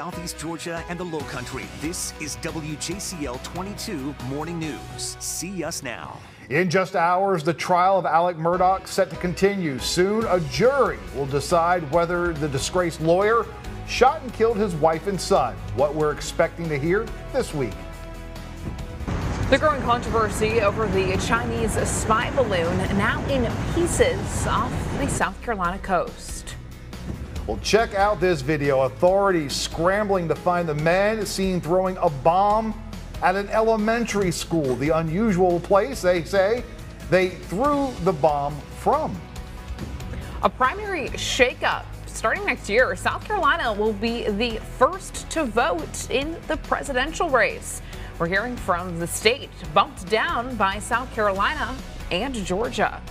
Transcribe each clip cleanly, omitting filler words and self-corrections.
Southeast Georgia and the Lowcountry. This is WJCL 22 Morning News. See us now. In just hours, the trial of Alec Murdaugh set to continue. Soon, a jury will decide whether the disgraced lawyer shot and killed his wife and son. What we're expecting to hear this week. The growing controversy over the Chinese spy balloon now in pieces off the South Carolina coast. Well, check out this video. Authorities scrambling to find the man seen throwing a bomb at an elementary school. The unusual place, they say, they threw the bomb from. A primary shakeup. Starting next year, South Carolina will be the first to vote in the presidential race. We're hearing from the state bumped down by South Carolina and Georgia.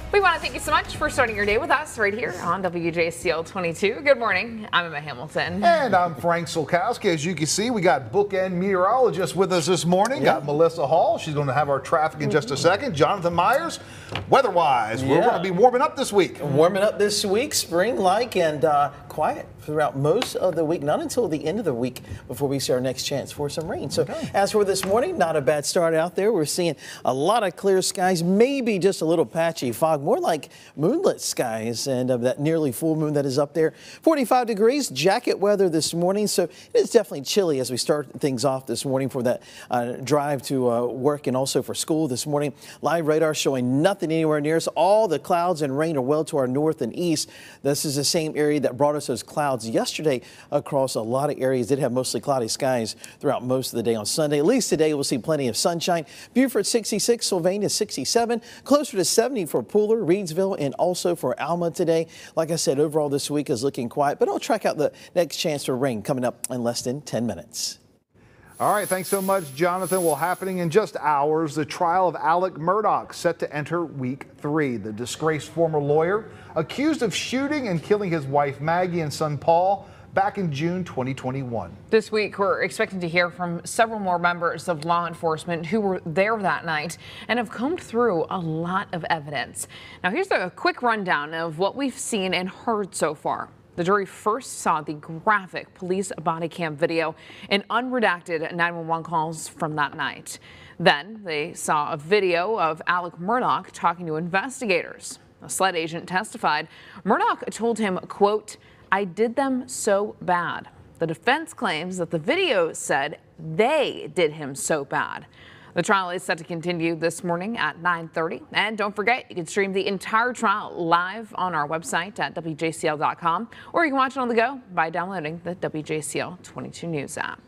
We want to thank you so much for starting your day with us right here on WJCL 22. Good morning. I'm Emma Hamilton. And I'm Frank Solkowski. As you can see, we got bookend meteorologist with us this morning. Got Melissa Hall. She's going to have our traffic in just a second. Jonathan Myers, weather-wise, we're going to be warming up this week. Warming up this week, spring-like and quiet throughout most of the week, not until the end of the week before we see our next chance for some rain. So as for this morning, not a bad start out there. We're seeing a lot of clear skies, maybe just a little patchy fog, more like moonlit skies, and that nearly full moon that is up there. 45 degrees, jacket weather this morning, so it is definitely chilly as we start things off this morning for that drive to work and also for school this morning. Live radar showing nothing anywhere near us. All the clouds and rain are well to our north and east. This is the same area that brought us those clouds yesterday across a lot of areas. Did have mostly cloudy skies throughout most of the day on Sunday. At least today we'll see plenty of sunshine. Beaufort 66, Sylvania 67, closer to 70 for Pooler, Reedsville, and also for Alma today. Like I said, overall this week is looking quiet, but I'll track out the next chance for rain coming up in less than 10 minutes. All right, thanks so much, Jonathan. Well, happening in just hours, the trial of Alec Murdaugh set to enter week 3. The disgraced former lawyer accused of shooting and killing his wife Maggie and son Paul back in June 2021. This week, we're expecting to hear from several more members of law enforcement who were there that night and have combed through a lot of evidence. Now, here's a quick rundown of what we've seen and heard so far. The jury first saw the graphic police body cam video and unredacted 911 calls from that night. Then they saw a video of Alec Murdaugh talking to investigators. A SLED agent testified Murdaugh told him, quote, "I did them so bad." The defense claims that the video said they did him so bad. The trial is set to continue this morning at 9:30. And don't forget, you can stream the entire trial live on our website at WJCL.com, or you can watch it on the go by downloading the WJCL 22 News app.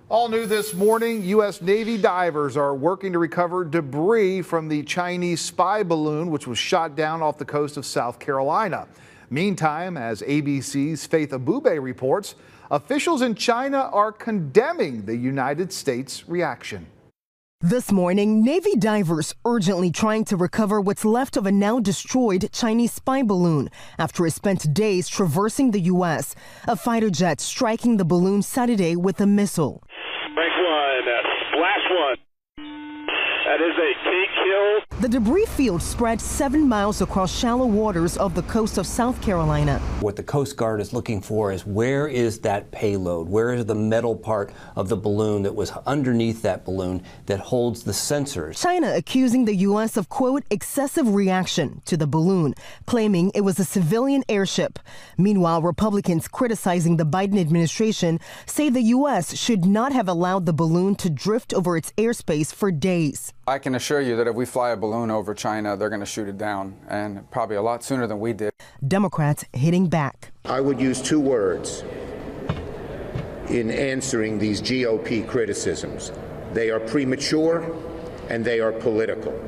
All new this morning, U.S. Navy divers are working to recover debris from the Chinese spy balloon, which was shot down off the coast of South Carolina. Meantime, as ABC's Faith Abube reports, officials in China are condemning the United States' reaction. This morning, Navy divers urgently trying to recover what's left of a now destroyed Chinese spy balloon after it spent days traversing the U.S. A fighter jet striking the balloon Saturday with a missile. Rank 1, splash 1. That is a take kill. The debris field spread 7 miles across shallow waters of the coast of South Carolina. What the Coast Guard is looking for is where is that payload? Where is the metal part of the balloon that was underneath that balloon that holds the sensors? China accusing the U.S. of, quote, excessive reaction to the balloon, claiming it was a civilian airship. Meanwhile, Republicans criticizing the Biden administration say the U.S. should not have allowed the balloon to drift over its airspace for days. I can assure you that if we fly a balloon over China, they're going to shoot it down, and probably a lot sooner than we did. Democrats hitting back. I would use 2 words in answering these GOP criticisms. They are premature and they are political.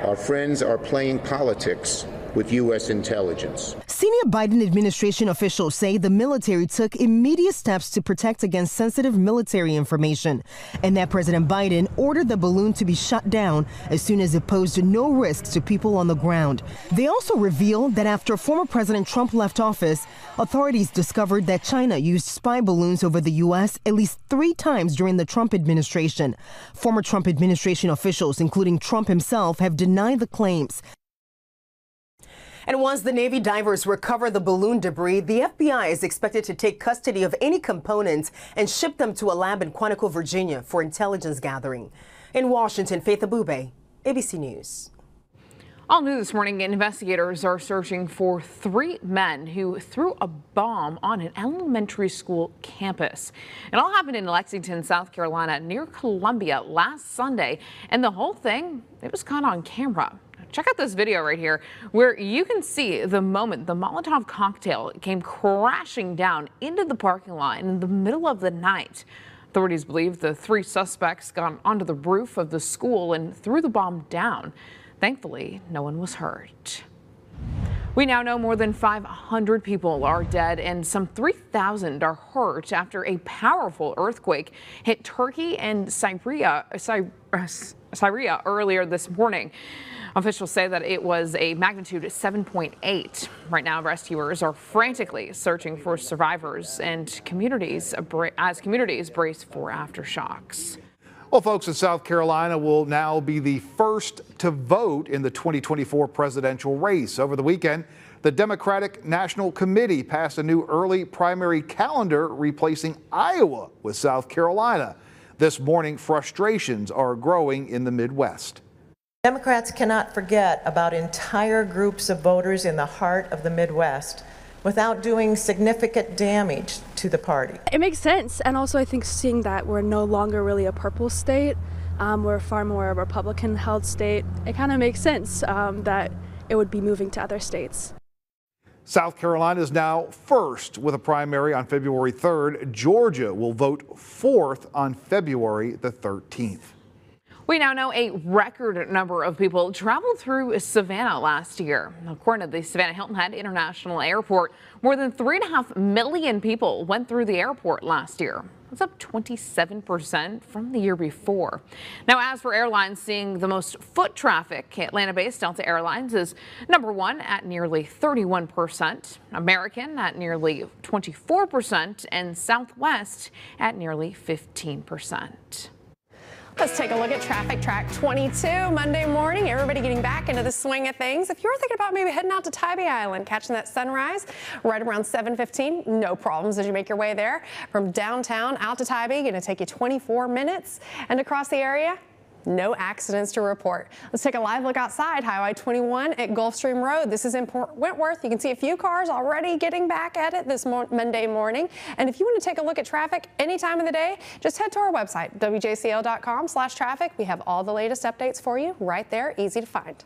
Our friends are playing politics with U.S. intelligence. Senior Biden administration officials say the military took immediate steps to protect against sensitive military information, and that President Biden ordered the balloon to be shut down as soon as it posed no risk to people on the ground. They also revealed that after former President Trump left office, authorities discovered that China used spy balloons over the U.S. at least 3 times during the Trump administration. Former Trump administration officials, including Trump himself, have denied the claims. And once the Navy divers recover the balloon debris, the FBI is expected to take custody of any components and ship them to a lab in Quantico, Virginia for intelligence gathering. In Washington, Faith Abube, ABC News. All new this morning, investigators are searching for 3 men who threw a bomb on an elementary school campus. It all happened in Lexington, South Carolina, near Columbia last Sunday, and the whole thing, it was caught on camera. Check out this video right here where you can see the moment the Molotov cocktail came crashing down into the parking lot in the middle of the night. Authorities believe the 3 suspects got onto the roof of the school and threw the bomb down. Thankfully, no one was hurt. We now know more than 500 people are dead and some 3,000 are hurt after a powerful earthquake hit Turkey and Syria earlier this morning. Officials say that it was a magnitude 7.8. Right now, rescuers are frantically searching for survivors and communities brace for aftershocks. Well, folks in South Carolina will now be the first to vote in the 2024 presidential race. Over the weekend, the Democratic National Committee passed a new early primary calendar replacing Iowa with South Carolina. This morning, frustrations are growing in the Midwest. Democrats cannot forget about entire groups of voters in the heart of the Midwest without doing significant damage to the party. It makes sense, and also I think seeing that we're no longer really a purple state, we're far more a Republican-held state, it kind of makes sense that it would be moving to other states. South Carolina is now first with a primary on February 3rd. Georgia will vote 4th on February the 13th. We now know a record number of people traveled through Savannah last year. According to the Savannah Hilton Head International Airport, more than 3.5 million people went through the airport last year. That's up 27% from the year before. Now, as for airlines seeing the most foot traffic, Atlanta-based Delta Airlines is number 1 at nearly 31%, American at nearly 24%, and Southwest at nearly 15%. Let's take a look at traffic. Track 22 Monday morning. Everybody getting back into the swing of things. If you're thinking about maybe heading out to Tybee Island, catching that sunrise right around 7:15, no problems as you make your way there. From downtown out to Tybee, going to take you 24 minutes. And across the area, no accidents to report. Let's take a live look outside Highway 21 at Gulfstream Road. This is in Port Wentworth. You can see a few cars already getting back at it this Monday morning. And if you want to take a look at traffic any time of the day, just head to our website, wjcl.com/traffic. We have all the latest updates for you right there, easy to find.